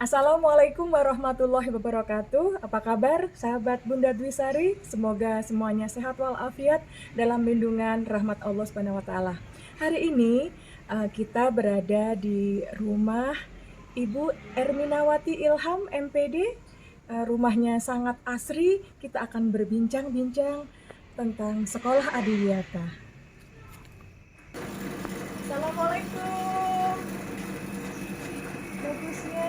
Assalamualaikum warahmatullahi wabarakatuh. Apa kabar sahabat Bunda Dwi Sari? Semoga semuanya sehat walafiat dalam lindungan rahmat Allah Subhanahu wa taala. Hari ini kita berada di rumah Ibu Erminawati Ilham MPD. Rumahnya sangat asri. Kita akan berbincang-bincang tentang sekolah adiwiyata. Assalamualaikum. Bagusnya.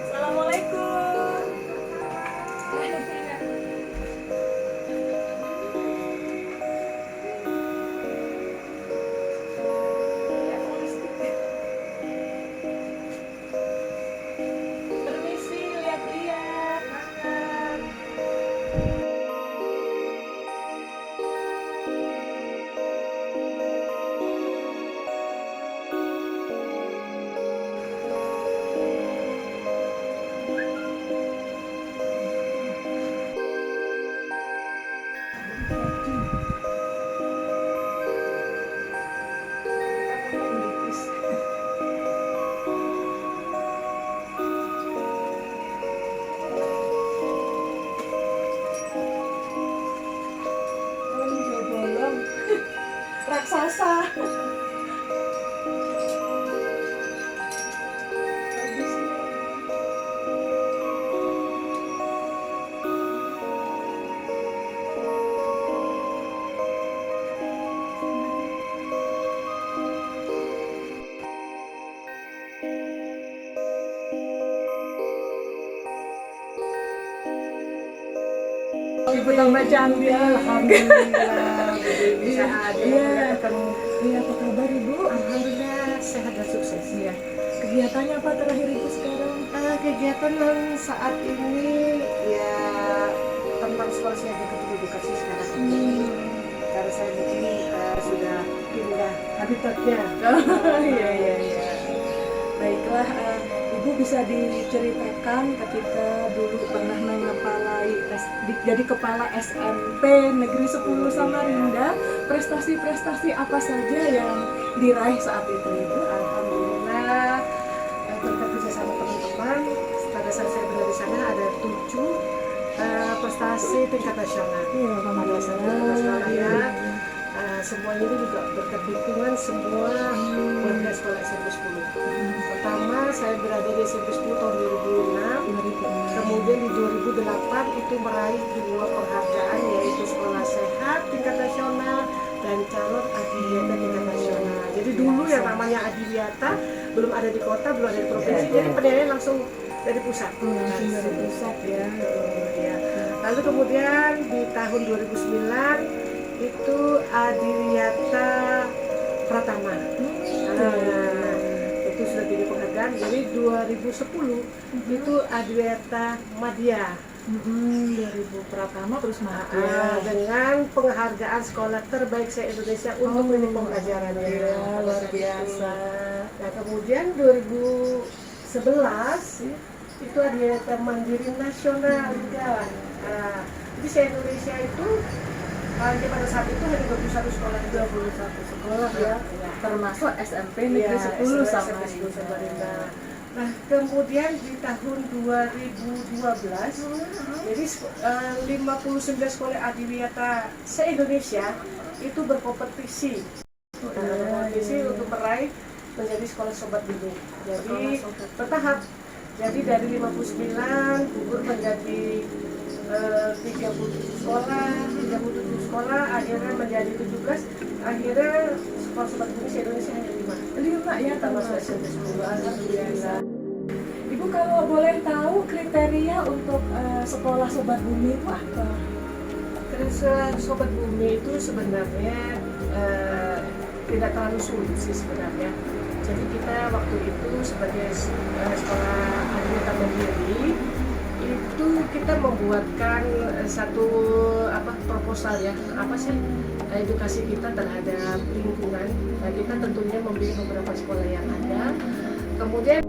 Assalamualaikum. Permisi, lihat-lihat. Makan. Bolong. Raksasa. Ibu tambah cantik. Alhamdulillah, bisa ada Iya. ketemu. Iya, apa kabar Ibu? Alhamdulillah sehat dan sukses ya. Kegiatannya apa terakhir Ibu sekarang? Kegiatan saat ini ya tentang sekolah saya ada edukasi sekarang ini. Karena saya mungkin sudah pindah habitatnya. Iya, iya, iya. Baiklah, Ibu bisa diceritakan ketika dulu pernah mengepalai jadi kepala SMP Negeri 10 Samarinda, prestasi-prestasi apa saja yang diraih saat itu Ibu? Alhamdulillah berkat kerjasama teman-teman pada saat saya berada di sana ada 7 prestasi tingkat nasional. Iya, Pada saat tingkat nasional ya. Semuanya itu juga berkat dukungan semua warga sekolah SMP 10. Pertama saya berada di SMP 10 tahun 2006, kemudian di 2008 itu meraih 2 penghargaan yaitu sekolah sehat tingkat nasional dan calon adiwiyata tingkat nasional. Jadi dulu yang namanya adiwiyata belum ada di kota, belum ada di provinsi, jadi penilaian langsung dari pusat. Dari pusat ya. Ya. Lalu kemudian di tahun 2009 itu adiwiyata Pratama. Itu sudah jadi penghargaan. Jadi 2010 itu adiwiyata Madya. 2000 Pratama terus Madya. Dengan penghargaan sekolah terbaik se-Indonesia untuk ini pembelajarannya. Ya, luar biasa. Nah kemudian 2011 itu adiwiyata Mandiri Nasional juga. Jadi se-Indonesia itu pada saat itu hanya 21 sekolah, 21 sekolah ya, termasuk SMP Negeri 10 Samarinda. Samarinda. Nah, kemudian di tahun 2012, jadi 59 sekolah adiwiyata se-Indonesia itu berkompetisi. Berkompetisi untuk meraih menjadi sekolah sobat bumi. Jadi bertahap. Jadi dari 59 gugur menjadi 37 sekolah, akhirnya menjadi 17, akhirnya sekolah sobat bumi se-Indonesia hanya 5 ya, termasuk SMP 10. Alhamdulillah. Ibu kalau boleh tahu kriteria untuk sekolah sobat bumi itu apa? Kriteria sobat bumi itu sebenarnya tidak terlalu sulit sih sebenarnya. Jadi kita waktu itu sebagai sekolah adiwiyata mandiri itu kita membuatkan satu proposal ya, edukasi kita terhadap lingkungan. Nah, kita tentunya memilih beberapa sekolah yang ada. Kemudian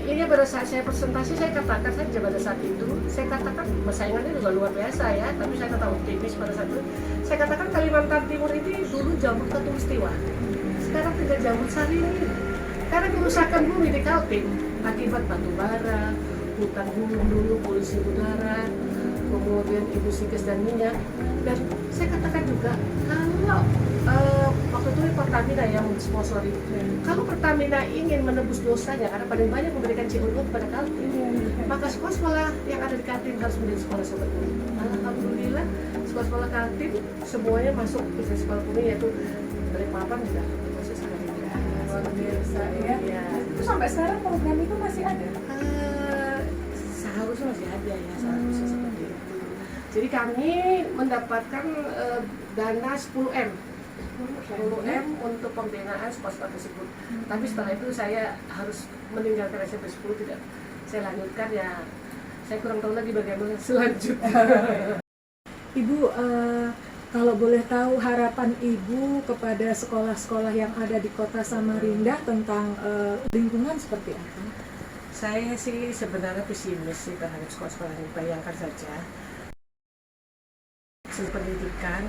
ini pada saat saya presentasi saya katakan saja pada saat itu, saya katakan persaingannya juga luar biasa ya, tapi saya tetap optimis pada saat itu. Saya katakan Kalimantan Timur ini dulu jamur khatulistiwa, sekarang tidak jamur sari ini. Karena kerusakan bumi di Kaltim akibat batu bara, hutan gunung dulu, polusi udara, kemudian industri gas dan minyak. Dan saya katakan juga kalau waktu itu Pertamina yang sponsori, kalau Pertamina ingin menebus dosanya karena paling banyak memberikan CO2 kepada Kaltim, maka sekolah-sekolah yang ada di Kaltim harus menjadi sekolah sobat bumi. Alhamdulillah sekolah-sekolah Kaltim semuanya masuk ke sekolah bumi, yaitu dari papan juga proses akademik. Luar biasa ya. Ya. Itu sampai sekarang program itu masih ada? Seharusnya masih ada ya, seharusnya seperti itu. Jadi kami mendapatkan dana 10M untuk pembinaan sekolah-sekolah tersebut. Tapi setelah itu saya harus meninggalkan SMP 10, tidak saya lanjutkan ya. Saya kurang tahu lagi bagaimana selanjutnya. Ibu, kalau boleh tahu harapan Ibu kepada sekolah-sekolah yang ada di Kota Samarinda tentang lingkungan seperti apa? Saya sih sebenarnya pesimis sih terhadap sekolah-sekolah ini. Bayangkan saja, pendidikan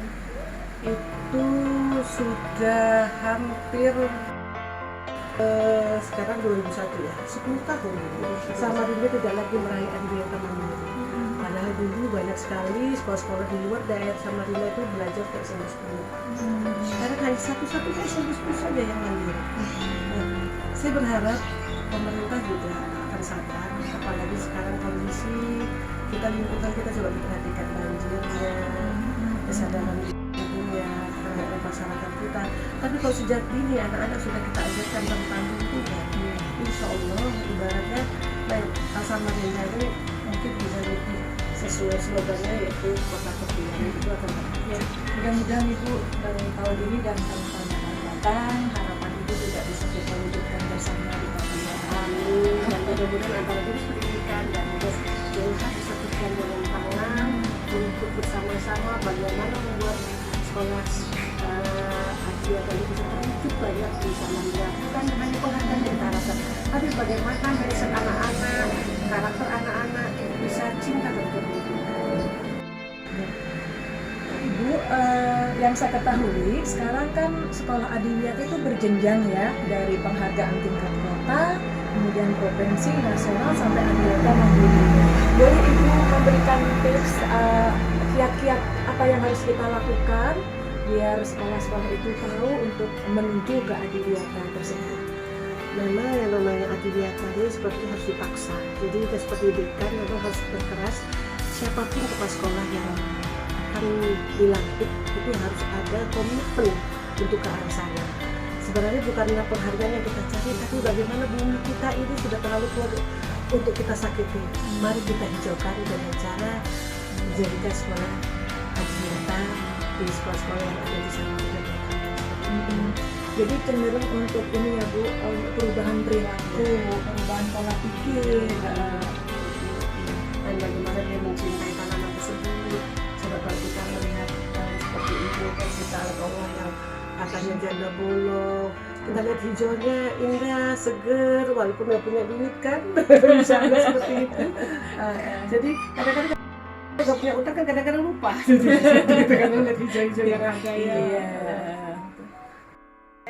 itu sudah hampir sekarang 2001 ya, 10 tahun Samarinda tidak lagi meraih Andriata Mandiri. Padahal dulu banyak sekali sekolah-sekolah di luar daerah Samarinda itu belajar ke SMP 10. Sekarang hanya satu-satunya SMP 10 saja yang mandiri. Saya berharap pemerintah juga akan sadar, apalagi sekarang kondisi kita, lingkungan kita coba diperhatikan, banjirnya, kesadaran lingkungannya terhadap masyarakat kita. Tapi kalau sejak dini anak-anak sudah kita ajarkan tentang lingkungan, insya Allah ibaratnya Samarinda ini mungkin bisa lebih sesuai slogannya, yaitu kota kepulauan itu akan tercapai. Mudah-mudahan Ibu dari tahun ini dan tahun-tahun yang akan datang, harapan Ibu tidak bisa kita wujudkan bersama di Papua. Amin. Dan mudah-mudahan antara jenis pendidikan dan desa disatukan dengan tangan untuk bersama-sama bagaimana membuat sekolah Asia tadi bisa terwujud banyak di Samarinda. Bukan hanya penghargaan yang kita harapkan, tapi bagaimana mindset anak-anak, karakter anak-anak bisa cinta terhadap lingkungan. Ibu, yang saya ketahui sekarang kan sekolah adiwiyata itu berjenjang ya, dari penghargaan tingkat kota, kemudian provinsi, nasional, sampai adiwiyata mandiri. Boleh Ibu memberikan tips kiat-kiat apa yang harus kita lakukan biar sekolah-sekolah itu tahu untuk menuju ke adiwiyata tersebut? Memang yang namanya adiwiyata ini seperti harus dipaksa. Jadi tes pendidikan memang harus berkeras. Siapapun kepala sekolah yang akan dilantik itu harus ada komitmen untuk ke arah sana. Sebenarnya bukanlah penghargaan yang kita cari, tapi bagaimana bumi kita ini sudah terlalu tua untuk kita sakiti. Mari kita hijaukan dengan cara menjadikan sekolah adiwiyata di sekolah-sekolah yang ada di sana. Jadi cenderung untuk ini ya Bu, perubahan perilaku, perubahan pola pikir, dan bagaimana dia mencintai tanaman tersebut. Coba kalau kita melihat seperti itu, kan kita lihat Allah yang katanya janda bolong, kita lihat hijaunya indah, seger, walaupun nggak punya duit kan, misalnya seperti itu. Jadi kadang-kadang nggak punya utang kan kadang-kadang lupa. Jadi kan lihat hijau-hijau yang ada ya.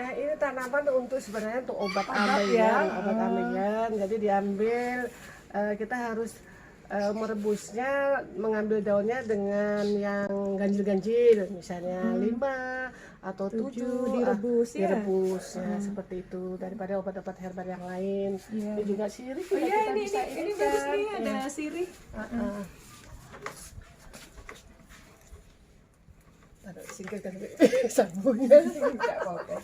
Ini tanaman untuk sebenarnya untuk obat ambeien, obat ambeien. Jadi diambil, kita harus merebusnya, mengambil daunnya dengan yang ganjil-ganjil, misalnya 5 atau 7 direbus ya. Direbus ya, seperti itu, daripada obat-obat herbal yang lain. Ini juga sirih. Oh iya, ini bagus nih, ada sirih. Singkirkan sambungnya. Enggak apa-apa.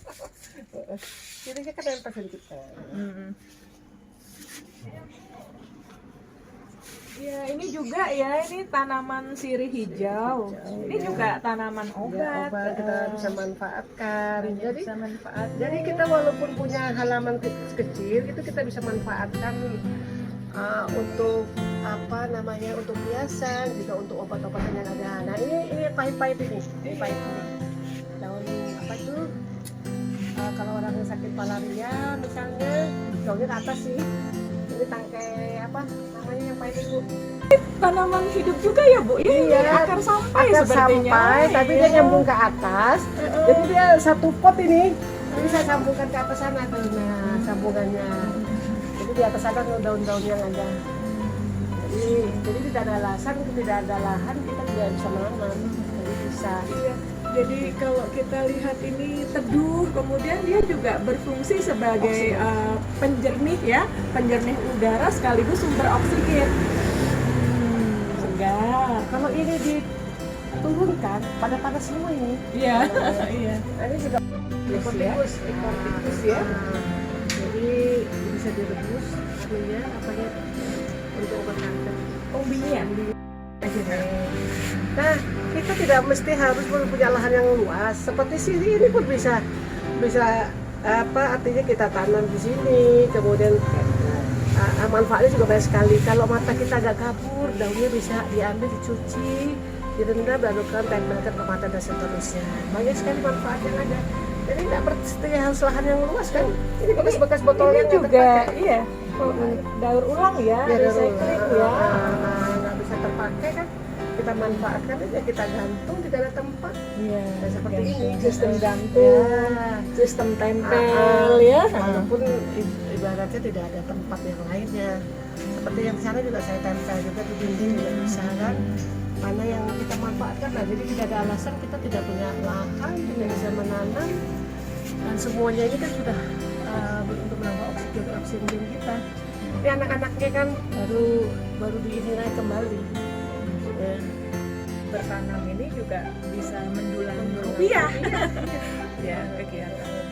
Sirihnya kan nempel sedikit kan. Ya, ini juga ya, ini tanaman sirih hijau. Ini juga tanaman obat. Kita bisa manfaatkan. Jadi bisa manfaat. Jadi kita walaupun punya halaman kecil, itu kita bisa manfaatkan untuk apa namanya, untuk hiasan, juga untuk obat-obatan yang ada. Nah ini pahit-pahit ini pahit ini. Daun apa itu? Kalau orang yang sakit malaria misalnya, daunnya ke atas sih. Ini tangkai apa namanya yang pahit itu? Tanaman hidup juga ya Bu? Iya, akar sampai akar sepertinya. sampai, tapi dia nyambung ke atas. Jadi dia satu pot ini Jadi saya sambungkan ke atas sana tuh, nah sambungannya. Jadi di atas sana tuh daun-daun yang ada. Jadi tidak ada alasan, tidak ada lahan kita tidak bisa menanam. Jadi bisa. Iya. Jadi kalau kita lihat ini teduh, kemudian dia juga berfungsi sebagai penjernih ya, penjernih udara sekaligus sumber oksigen. Segar. Kalau ini diturunkan pada panas semua ini. Iya. Iya. Nah, ini juga ekor tikus ya. Jadi bisa direbus anunya apanya untuk obat kanker. Umbinya. Nah, kita tidak mesti harus punya lahan yang luas. Seperti sini ini pun bisa artinya kita tanam di sini, kemudian manfaatnya juga banyak sekali. Kalau mata kita agak kabur, daunnya bisa diambil, dicuci, direndam, lalu tempelkan ke mata dan seterusnya. Banyak sekali manfaat yang ada. Jadi tidak mesti harus lahan yang luas kan. Ini bekas-bekas botol Ini yang juga iya. Daur ulang ya, recycling ya. Nggak bisa terpakai kan. Kita manfaatkan aja, kita gantung tidak ada tempat. Iya. Nah, seperti ini Sistem gantung, sistem tempel ya. Walaupun ibaratnya tidak ada tempat yang lainnya. Seperti yang di sana juga saya tempel juga di dinding juga bisa kan. Mana yang kita manfaatkan, nah jadi tidak ada alasan kita tidak punya lahan, tidak bisa menanam, dan semuanya ini kan sudah untuk menambah oksigen kita. Ini anak-anaknya kan baru diinirai kembali. Ya. Bertanam ini juga bisa mendulang rupiah. Ya, kegiatan.